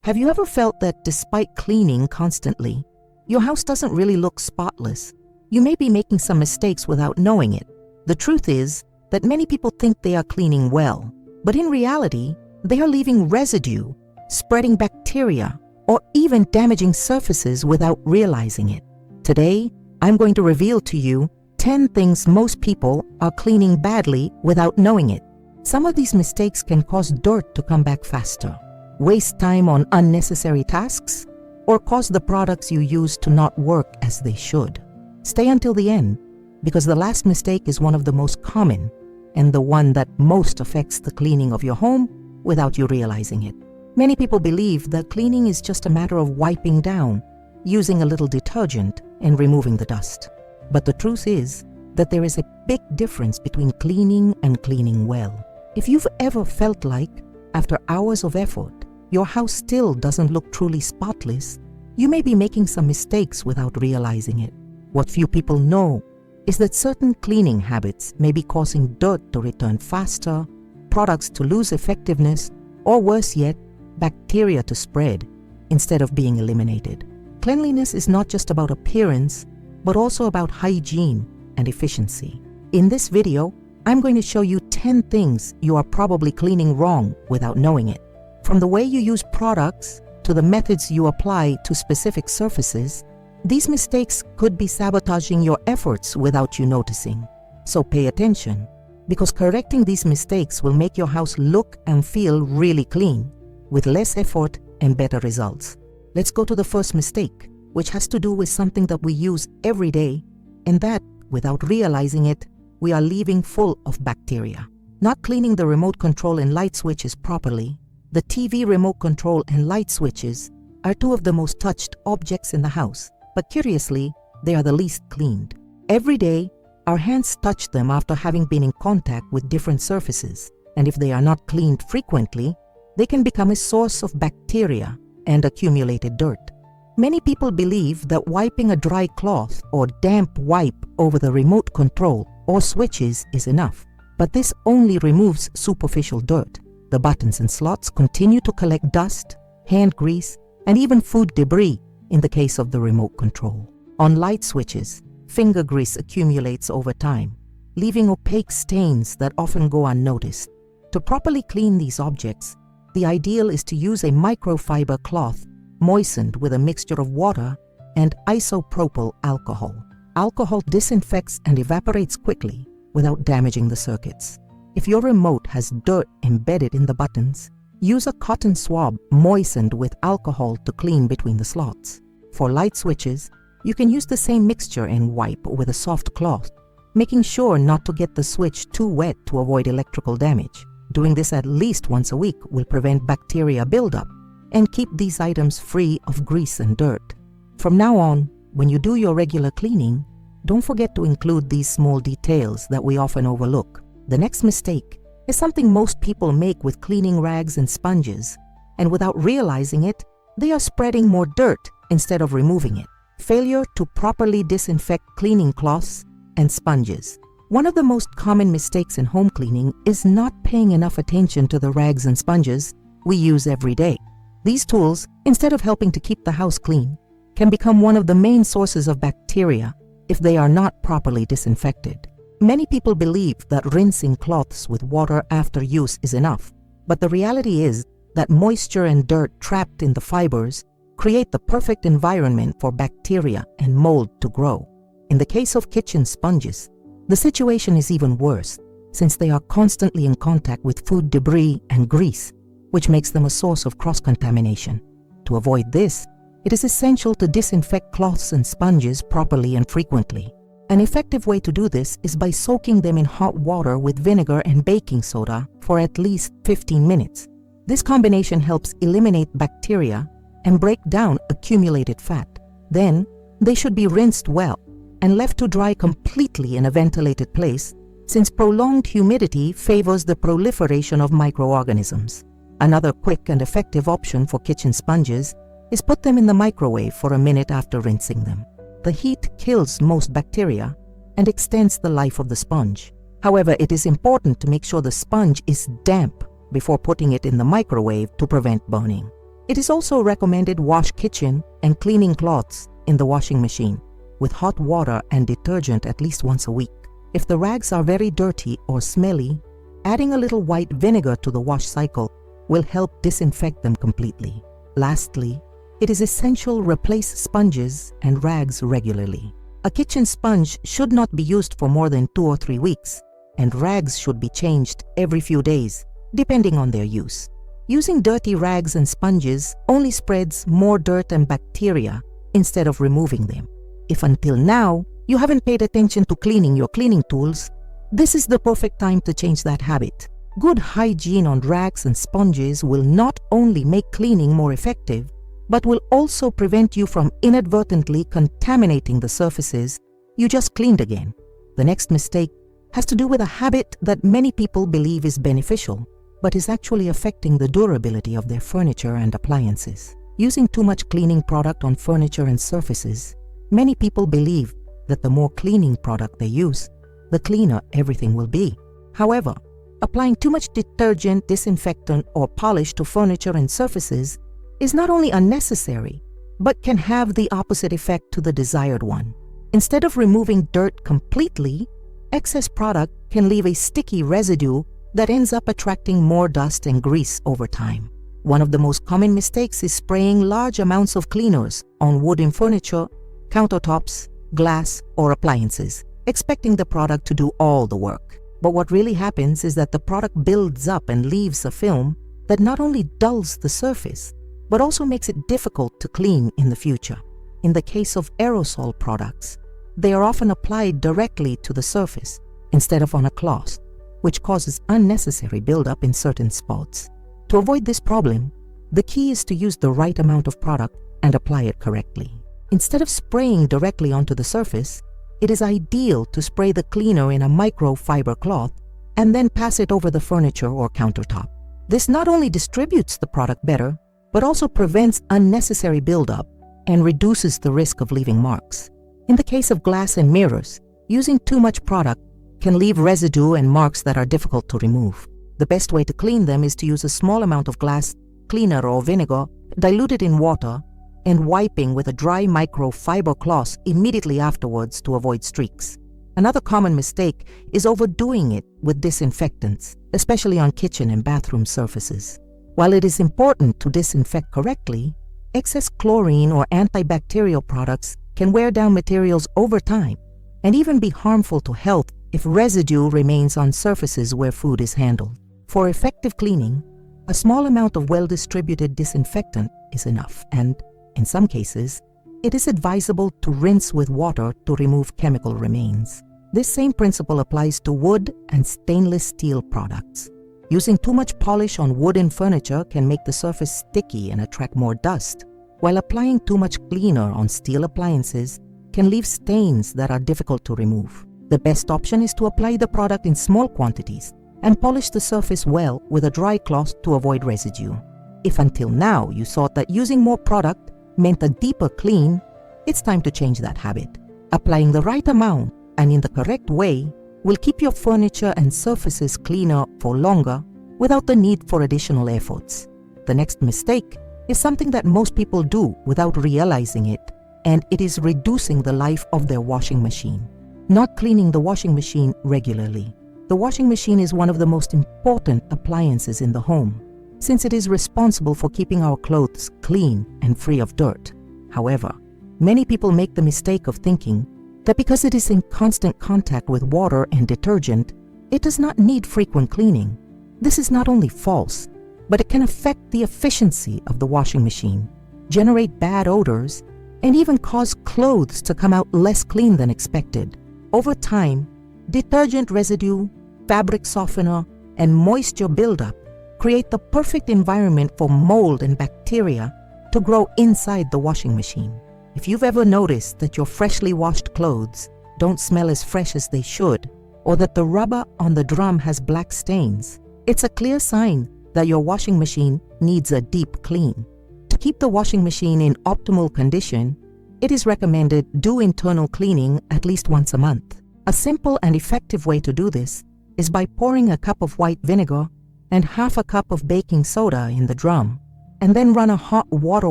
Have you ever felt that despite cleaning constantly, your house doesn't really look spotless? You may be making some mistakes without knowing it. The truth is that many people think they are cleaning well, but in reality, they are leaving residue, spreading bacteria, or even damaging surfaces without realizing it. Today, I'm going to reveal to you 10 things most people are cleaning badly without knowing it. Some of these mistakes can cause dirt to come back faster, waste time on unnecessary tasks, or cause the products you use to not work as they should. Stay until the end, because the last mistake is one of the most common and the one that most affects the cleaning of your home without you realizing it. Many people believe that cleaning is just a matter of wiping down, using a little detergent, and removing the dust. But the truth is that there is a big difference between cleaning and cleaning well. If you've ever felt like, after hours of effort, your house still doesn't look truly spotless, you may be making some mistakes without realizing it. What few people know is that certain cleaning habits may be causing dirt to return faster, products to lose effectiveness, or worse yet, bacteria to spread instead of being eliminated. Cleanliness is not just about appearance, but also about hygiene and efficiency. In this video, I'm going to show you 10 things you are probably cleaning wrong without knowing it. From the way you use products to the methods you apply to specific surfaces, these mistakes could be sabotaging your efforts without you noticing. So pay attention, because correcting these mistakes will make your house look and feel really clean, with less effort and better results. Let's go to the first mistake, which has to do with something that we use every day, and that, without realizing it, we are leaving full of bacteria. Not cleaning the remote control and light switches properly. The TV remote control and light switches are two of the most touched objects in the house, but curiously, they are the least cleaned. Every day, our hands touch them after having been in contact with different surfaces, and if they are not cleaned frequently, they can become a source of bacteria and accumulated dirt. Many people believe that wiping a dry cloth or damp wipe over the remote control or switches is enough, but this only removes superficial dirt. The buttons and slots continue to collect dust, hand grease, and even food debris in the case of the remote control. On light switches, finger grease accumulates over time, leaving opaque stains that often go unnoticed. To properly clean these objects, the ideal is to use a microfiber cloth moistened with a mixture of water and isopropyl alcohol. Alcohol disinfects and evaporates quickly without damaging the circuits. If your remote has dirt embedded in the buttons, use a cotton swab moistened with alcohol to clean between the slots. For light switches, you can use the same mixture and wipe with a soft cloth, making sure not to get the switch too wet to avoid electrical damage. Doing this at least once a week will prevent bacteria buildup and keep these items free of grease and dirt. From now on, when you do your regular cleaning, don't forget to include these small details that we often overlook. The next mistake is something most people make with cleaning rags and sponges, and without realizing it, they are spreading more dirt instead of removing it. Failure to properly disinfect cleaning cloths and sponges. One of the most common mistakes in home cleaning is not paying enough attention to the rags and sponges we use every day. These tools, instead of helping to keep the house clean, can become one of the main sources of bacteria if they are not properly disinfected. Many people believe that rinsing cloths with water after use is enough, but the reality is that moisture and dirt trapped in the fibers create the perfect environment for bacteria and mold to grow. In the case of kitchen sponges, the situation is even worse, since they are constantly in contact with food debris and grease, which makes them a source of cross-contamination. To avoid this, it is essential to disinfect cloths and sponges properly and frequently. An effective way to do this is by soaking them in hot water with vinegar and baking soda for at least 15 minutes. This combination helps eliminate bacteria and break down accumulated fat. Then, they should be rinsed well and left to dry completely in a ventilated place, since prolonged humidity favors the proliferation of microorganisms. Another quick and effective option for kitchen sponges is put them in the microwave for a minute after rinsing them. The heat kills most bacteria and extends the life of the sponge. However, it is important to make sure the sponge is damp before putting it in the microwave to prevent burning. It is also recommended wash kitchen and cleaning cloths in the washing machine with hot water and detergent at least once a week. If the rags are very dirty or smelly, adding a little white vinegar to the wash cycle will help disinfect them completely. Lastly, it is essential to replace sponges and rags regularly. A kitchen sponge should not be used for more than 2 or 3 weeks, and rags should be changed every few days, depending on their use. Using dirty rags and sponges only spreads more dirt and bacteria instead of removing them. If until now you haven't paid attention to cleaning your cleaning tools, this is the perfect time to change that habit. Good hygiene on rags and sponges will not only make cleaning more effective, but will also prevent you from inadvertently contaminating the surfaces you just cleaned again. The next mistake has to do with a habit that many people believe is beneficial, but is actually affecting the durability of their furniture and appliances. Using too much cleaning product on furniture and surfaces, many people believe that the more cleaning product they use, the cleaner everything will be. However, applying too much detergent, disinfectant, or polish to furniture and surfaces is not only unnecessary, but can have the opposite effect to the desired one. Instead of removing dirt completely, excess product can leave a sticky residue that ends up attracting more dust and grease over time. One of the most common mistakes is spraying large amounts of cleaners on wooden furniture, countertops, glass, or appliances, expecting the product to do all the work. But what really happens is that the product builds up and leaves a film that not only dulls the surface, but also makes it difficult to clean in the future. In the case of aerosol products, they are often applied directly to the surface instead of on a cloth, which causes unnecessary buildup in certain spots. To avoid this problem, the key is to use the right amount of product and apply it correctly. Instead of spraying directly onto the surface, it is ideal to spray the cleaner in a microfiber cloth and then pass it over the furniture or countertop. This not only distributes the product better, but also prevents unnecessary buildup and reduces the risk of leaving marks. In the case of glass and mirrors, using too much product can leave residue and marks that are difficult to remove. The best way to clean them is to use a small amount of glass cleaner or vinegar diluted in water and wiping with a dry microfiber cloth immediately afterwards to avoid streaks. Another common mistake is overdoing it with disinfectants, especially on kitchen and bathroom surfaces. While it is important to disinfect correctly, excess chlorine or antibacterial products can wear down materials over time and even be harmful to health if residue remains on surfaces where food is handled. For effective cleaning, a small amount of well-distributed disinfectant is enough, and in some cases, it is advisable to rinse with water to remove chemical remains. This same principle applies to wood and stainless steel products. Using too much polish on wooden furniture can make the surface sticky and attract more dust, while applying too much cleaner on steel appliances can leave stains that are difficult to remove. The best option is to apply the product in small quantities and polish the surface well with a dry cloth to avoid residue. If until now you thought that using more product meant a deeper clean, it's time to change that habit. Applying the right amount and in the correct way will keep your furniture and surfaces cleaner for longer without the need for additional efforts. The next mistake is something that most people do without realizing it, and it is reducing the life of their washing machine. Not cleaning the washing machine regularly. The washing machine is one of the most important appliances in the home, since it is responsible for keeping our clothes clean and free of dirt. However, many people make the mistake of thinking that because it is in constant contact with water and detergent, it does not need frequent cleaning. This is not only false, but it can affect the efficiency of the washing machine, generate bad odors, and even cause clothes to come out less clean than expected. Over time, detergent residue, fabric softener, and moisture buildup create the perfect environment for mold and bacteria to grow inside the washing machine. If you've ever noticed that your freshly washed clothes don't smell as fresh as they should, or that the rubber on the drum has black stains, it's a clear sign that your washing machine needs a deep clean. To keep the washing machine in optimal condition, it is recommended do internal cleaning at least once a month. A simple and effective way to do this is by pouring a cup of white vinegar and half a cup of baking soda in the drum and then run a hot water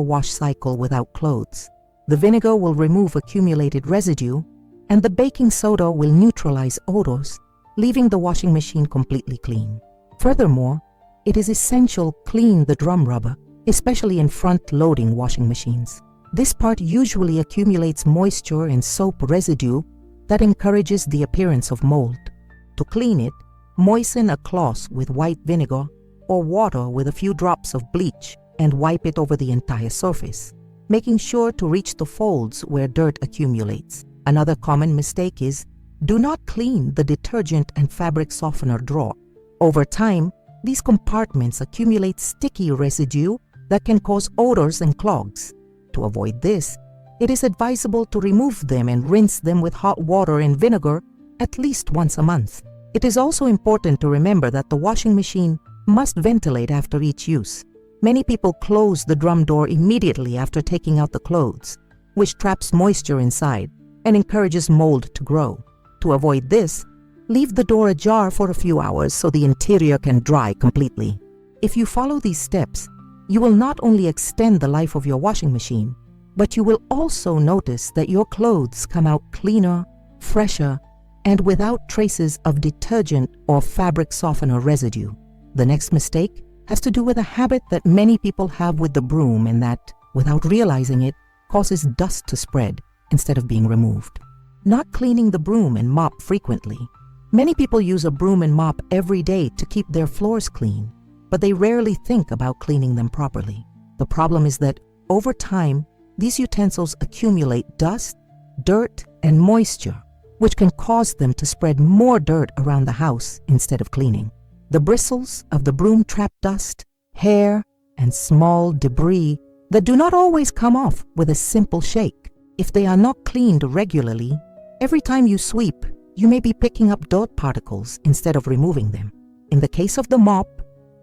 wash cycle without clothes. The vinegar will remove accumulated residue, and the baking soda will neutralize odors, leaving the washing machine completely clean. Furthermore, it is essential to clean the drum rubber, especially in front-loading washing machines. This part usually accumulates moisture and soap residue that encourages the appearance of mold. To clean it, moisten a cloth with white vinegar or water with a few drops of bleach and wipe it over the entire surface, making sure to reach the folds where dirt accumulates. Another common mistake is, do not clean the detergent and fabric softener drawer. Over time, these compartments accumulate sticky residue that can cause odors and clogs. To avoid this, it is advisable to remove them and rinse them with hot water and vinegar at least once a month. It is also important to remember that the washing machine must ventilate after each use. Many people close the drum door immediately after taking out the clothes, which traps moisture inside and encourages mold to grow. To avoid this, leave the door ajar for a few hours so the interior can dry completely. If you follow these steps, you will not only extend the life of your washing machine, but you will also notice that your clothes come out cleaner, fresher, and without traces of detergent or fabric softener residue. The next mistake has to do with a habit that many people have with the broom, and that, without realizing it, causes dust to spread instead of being removed. Not cleaning the broom and mop frequently. Many people use a broom and mop every day to keep their floors clean, but they rarely think about cleaning them properly. The problem is that, over time, these utensils accumulate dust, dirt, and moisture, which can cause them to spread more dirt around the house instead of cleaning. The bristles of the broom trap dust, hair, and small debris that do not always come off with a simple shake. If they are not cleaned regularly, every time you sweep, you may be picking up dirt particles instead of removing them. In the case of the mop,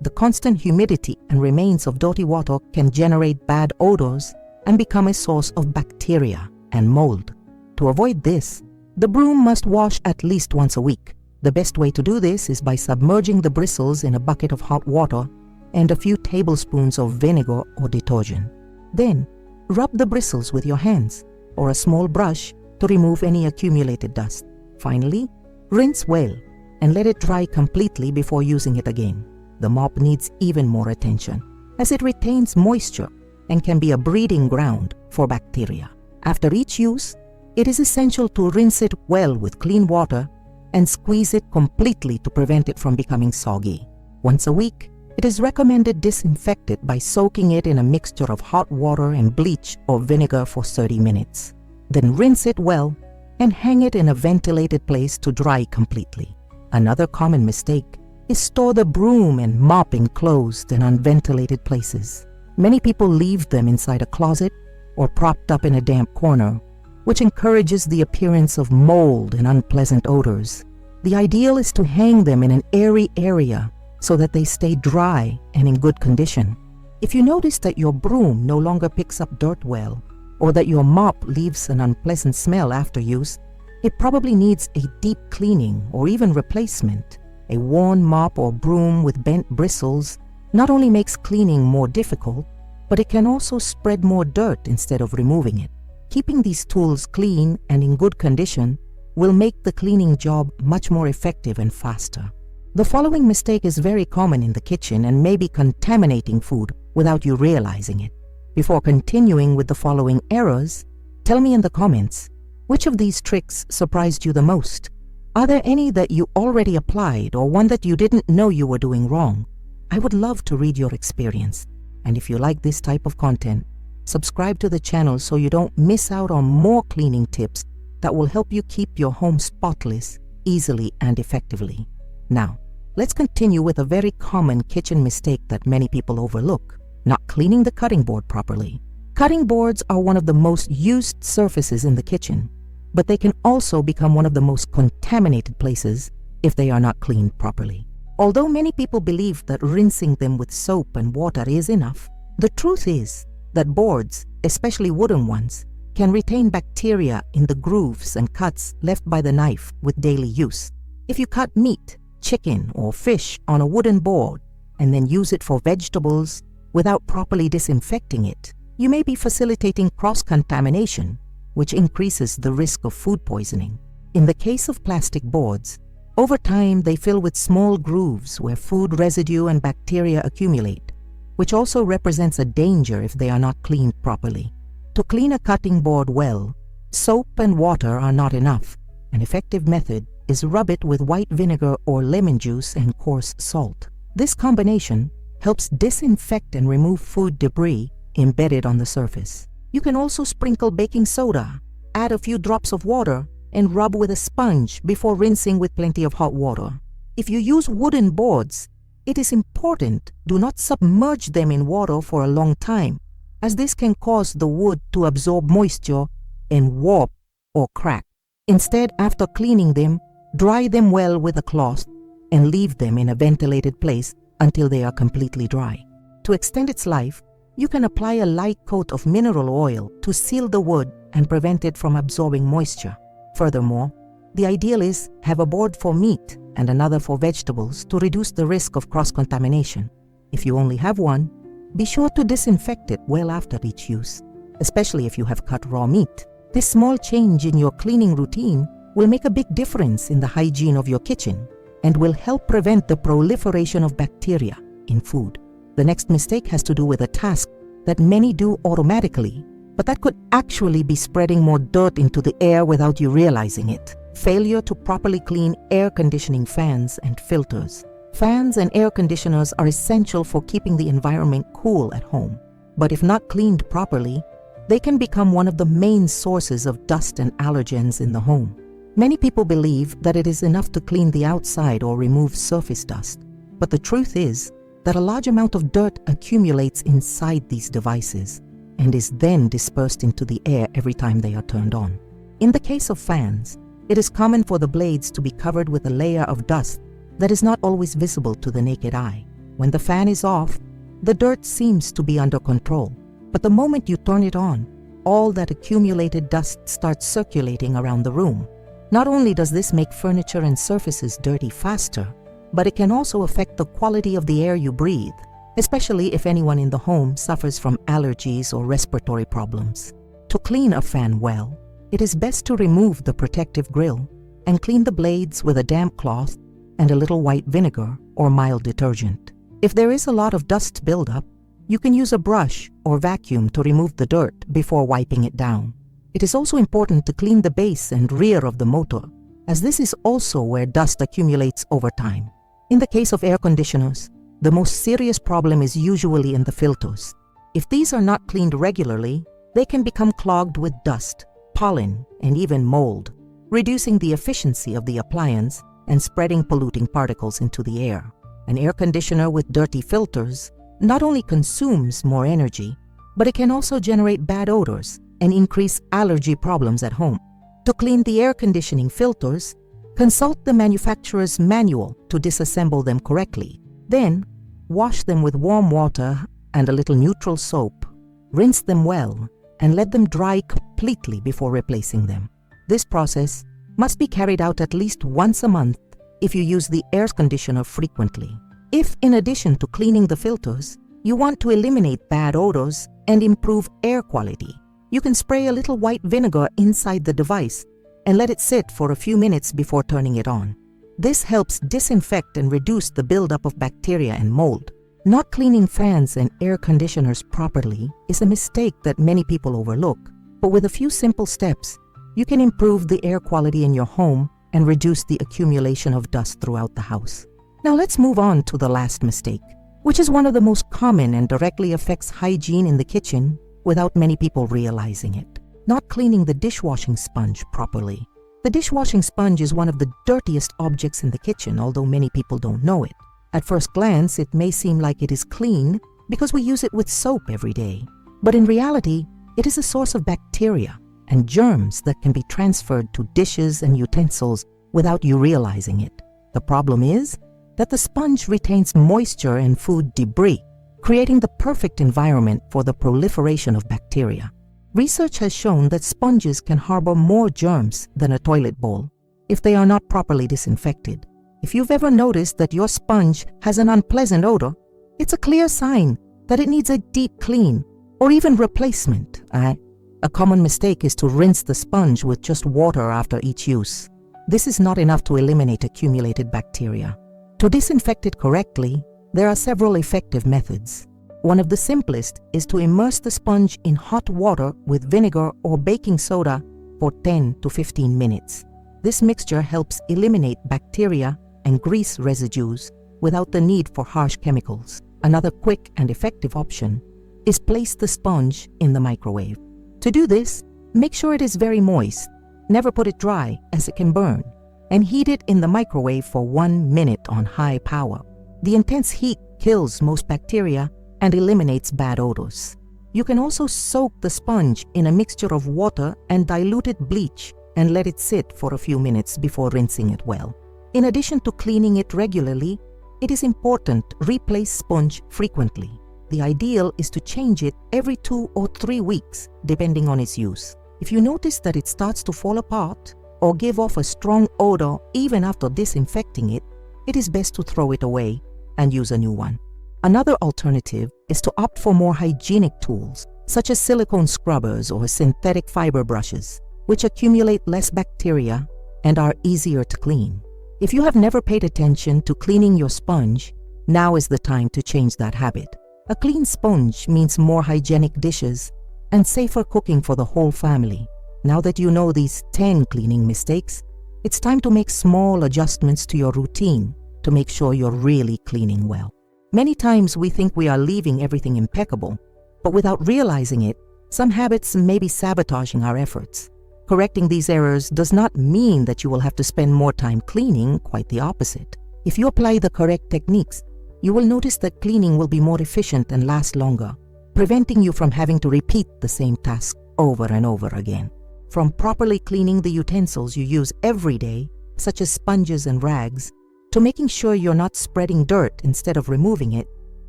the constant humidity and remains of dirty water can generate bad odors and become a source of bacteria and mold. To avoid this, the broom must wash at least once a week. The best way to do this is by submerging the bristles in a bucket of hot water and a few tablespoons of vinegar or detergent. Then, rub the bristles with your hands or a small brush to remove any accumulated dust. Finally, rinse well and let it dry completely before using it again. The mop needs even more attention, as it retains moisture and can be a breeding ground for bacteria. After each use, it is essential to rinse it well with clean water and squeeze it completely to prevent it from becoming soggy. Once a week, it is recommended disinfect it by soaking it in a mixture of hot water and bleach or vinegar for 30 minutes. Then rinse it well and hang it in a ventilated place to dry completely. Another common mistake is store the broom and mop in closed and unventilated places. Many people leave them inside a closet or propped up in a damp corner, which encourages the appearance of mold and unpleasant odors. The ideal is to hang them in an airy area so that they stay dry and in good condition. If you notice that your broom no longer picks up dirt well, or that your mop leaves an unpleasant smell after use, it probably needs a deep cleaning or even replacement. A worn mop or broom with bent bristles not only makes cleaning more difficult, but it can also spread more dirt instead of removing it. Keeping these tools clean and in good condition will make the cleaning job much more effective and faster. The following mistake is very common in the kitchen and may be contaminating food without you realizing it. Before continuing with the following errors, tell me in the comments, which of these tricks surprised you the most? Are there any that you already applied or one that you didn't know you were doing wrong? I would love to read your experience. And if you like this type of content, subscribe to the channel so you don't miss out on more cleaning tips that will help you keep your home spotless, easily and effectively. Now, let's continue with a very common kitchen mistake that many people overlook: not cleaning the cutting board properly. Cutting boards are one of the most used surfaces in the kitchen, but they can also become one of the most contaminated places if they are not cleaned properly. Although many people believe that rinsing them with soap and water is enough, the truth is that boards, especially wooden ones, can retain bacteria in the grooves and cuts left by the knife with daily use. If you cut meat, chicken, or fish on a wooden board and then use it for vegetables, without properly disinfecting it, you may be facilitating cross-contamination, which increases the risk of food poisoning. In the case of plastic boards, over time they fill with small grooves where food residue and bacteria accumulate, which also represents a danger if they are not cleaned properly. To clean a cutting board well, soap and water are not enough. An effective method is rub it with white vinegar or lemon juice and coarse salt. This combination helps disinfect and remove food debris embedded on the surface. You can also sprinkle baking soda, add a few drops of water, and rub with a sponge before rinsing with plenty of hot water. If you use wooden boards, it is important do not submerge them in water for a long time, as this can cause the wood to absorb moisture and warp or crack. Instead, after cleaning them, dry them well with a cloth and leave them in a ventilated place until they are completely dry. To extend its life, you can apply a light coat of mineral oil to seal the wood and prevent it from absorbing moisture. Furthermore, the ideal is have a board for meat and another for vegetables to reduce the risk of cross-contamination. If you only have one, be sure to disinfect it well after each use, especially if you have cut raw meat. This small change in your cleaning routine will make a big difference in the hygiene of your kitchen and will help prevent the proliferation of bacteria in food. The next mistake has to do with a task that many do automatically, but that could actually be spreading more dirt into the air without you realizing it. Failure to properly clean air conditioning fans and filters. Fans and air conditioners are essential for keeping the environment cool at home, but if not cleaned properly, they can become one of the main sources of dust and allergens in the home. Many people believe that it is enough to clean the outside or remove surface dust, but the truth is that a large amount of dirt accumulates inside these devices and is then dispersed into the air every time they are turned on. In the case of fans, it is common for the blades to be covered with a layer of dust that is not always visible to the naked eye. When the fan is off, the dirt seems to be under control, but the moment you turn it on, all that accumulated dust starts circulating around the room. Not only does this make furniture and surfaces dirty faster, but it can also affect the quality of the air you breathe, especially if anyone in the home suffers from allergies or respiratory problems. To clean a fan well, it is best to remove the protective grill and clean the blades with a damp cloth and a little white vinegar or mild detergent. If there is a lot of dust buildup, you can use a brush or vacuum to remove the dirt before wiping it down. It is also important to clean the base and rear of the motor, as this is also where dust accumulates over time. In the case of air conditioners, the most serious problem is usually in the filters. If these are not cleaned regularly, they can become clogged with dust, pollen, and even mold, reducing the efficiency of the appliance and spreading polluting particles into the air. An air conditioner with dirty filters not only consumes more energy, but it can also generate bad odors and increase allergy problems at home. To clean the air conditioning filters, consult the manufacturer's manual to disassemble them correctly. Then, wash them with warm water and a little neutral soap. Rinse them well and let them dry completely before replacing them. This process must be carried out at least once a month if you use the air conditioner frequently. If, in addition to cleaning the filters, you want to eliminate bad odors and improve air quality, you can spray a little white vinegar inside the device and let it sit for a few minutes before turning it on. This helps disinfect and reduce the buildup of bacteria and mold. Not cleaning fans and air conditioners properly is a mistake that many people overlook, but with a few simple steps, you can improve the air quality in your home and reduce the accumulation of dust throughout the house. Now let's move on to the last mistake, which is one of the most common and directly affects hygiene in the kitchen without many people realizing it. Not cleaning the dishwashing sponge properly. The dishwashing sponge is one of the dirtiest objects in the kitchen, although many people don't know it. At first glance, it may seem like it is clean because we use it with soap every day. But in reality, it is a source of bacteria and germs that can be transferred to dishes and utensils without you realizing it. The problem is that the sponge retains moisture and food debris, creating the perfect environment for the proliferation of bacteria. Research has shown that sponges can harbor more germs than a toilet bowl if they are not properly disinfected. If you've ever noticed that your sponge has an unpleasant odor, it's a clear sign that it needs a deep clean or even replacement. A common mistake is to rinse the sponge with just water after each use. This is not enough to eliminate accumulated bacteria. To disinfect it correctly, there are several effective methods. One of the simplest is to immerse the sponge in hot water with vinegar or baking soda for 10 to 15 minutes. This mixture helps eliminate bacteria and grease residues without the need for harsh chemicals. Another quick and effective option is place the sponge in the microwave. To do this, make sure it is very moist. Never put it dry, as it can burn, and heat it in the microwave for 1 minute on high power. The intense heat kills most bacteria and eliminates bad odors. You can also soak the sponge in a mixture of water and diluted bleach and let it sit for a few minutes before rinsing it well. In addition to cleaning it regularly, it is important to replace sponge frequently. The ideal is to change it every 2 or 3 weeks, depending on its use. If you notice that it starts to fall apart or give off a strong odor even after disinfecting it, it is best to throw it away and use a new one. Another alternative is to opt for more hygienic tools, such as silicone scrubbers or synthetic fiber brushes, which accumulate less bacteria and are easier to clean. If you have never paid attention to cleaning your sponge, now is the time to change that habit. A clean sponge means more hygienic dishes and safer cooking for the whole family. Now that you know these 10 cleaning mistakes, it's time to make small adjustments to your routine to make sure you're really cleaning well. Many times we think we are leaving everything impeccable, but without realizing it, some habits may be sabotaging our efforts. Correcting these errors does not mean that you will have to spend more time cleaning, quite the opposite. If you apply the correct techniques, you will notice that cleaning will be more efficient and last longer, preventing you from having to repeat the same task over and over again. From properly cleaning the utensils you use every day, such as sponges and rags, to making sure you're not spreading dirt instead of removing it,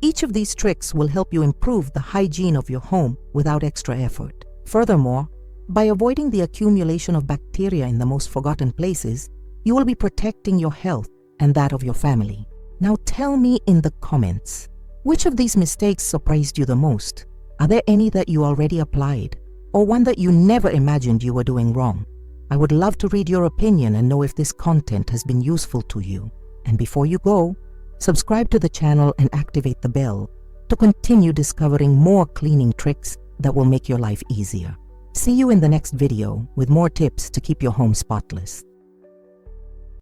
each of these tricks will help you improve the hygiene of your home without extra effort. Furthermore, by avoiding the accumulation of bacteria in the most forgotten places, you will be protecting your health and that of your family. Now tell me in the comments, which of these mistakes surprised you the most? Are there any that you already applied, or one that you never imagined you were doing wrong? I would love to read your opinion and know if this content has been useful to you. And before you go, subscribe to the channel and activate the bell to continue discovering more cleaning tricks that will make your life easier. See you in the next video with more tips to keep your home spotless.